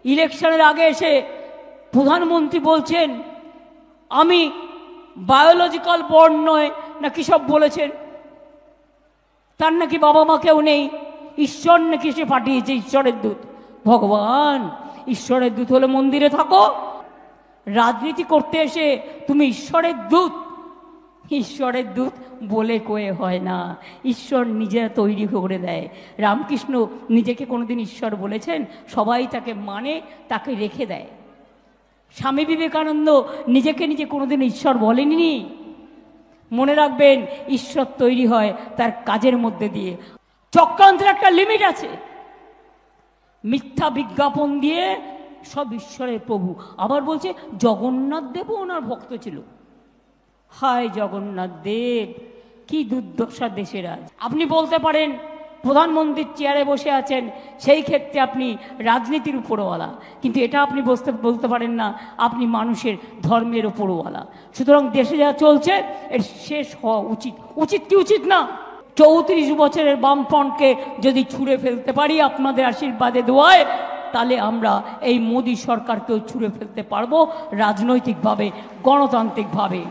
ইলেকশনের আগে এসে প্রধানমন্ত্রী বলছেন আমি বায়োলজিক্যাল বর্ন নয় নাকি সব বলেছেন, তার নাকি বাবা মা কেউ নেই, ঈশ্বর নাকি সে পাঠিয়েছে, ঈশ্বরের দূত। ভগবান, ঈশ্বরের দূত হলে মন্দিরে থাকো, রাজনীতি করতে এসে তুমি ঈশ্বরের দূত। ঈশ্বরের দূত বলে কয়ে হয় না, ঈশ্বর নিজেরা তৈরি করে দেয়। রামকৃষ্ণ নিজেকে কোনোদিন ঈশ্বর বলেছেন? সবাই তাকে মানে, তাকে রেখে দেয়। স্বামী বিবেকানন্দ নিজেকে নিজে কোনোদিন ঈশ্বর বলেননি। মনে রাখবেন, ঈশ্বর তৈরি হয় তার কাজের মধ্যে দিয়ে। চক্রান্তের একটা লিমিট আছে। মিথ্যা বিজ্ঞাপন দিয়ে সব ঈশ্বরের প্রভু। আবার বলছে জগন্নাথ দেবও ওনার ভক্ত ছিল। হায় জগন্নাথ দেব, কি দুর্দশা দেশের আজ। আপনি বলতে পারেন প্রধানমন্ত্রীর চেয়ারে বসে আছেন, সেই ক্ষেত্রে আপনি রাজনীতির উপরওয়ালা, কিন্তু এটা আপনি বলতে পারেন না আপনি মানুষের ধর্মের উপরওয়ালা। সুতরাং দেশে যা চলছে এর শেষ হওয়া উচিত। উচিত কি উচিত না? 34 বছরের বামফ্রন্টকে যদি ছুঁড়ে ফেলতে পারি আপনাদের আশীর্বাদে দোয়ায়, তাহলে আমরা এই মোদী সরকারকেও ছুঁড়ে ফেলতে পারবো রাজনৈতিকভাবে, গণতান্ত্রিকভাবে।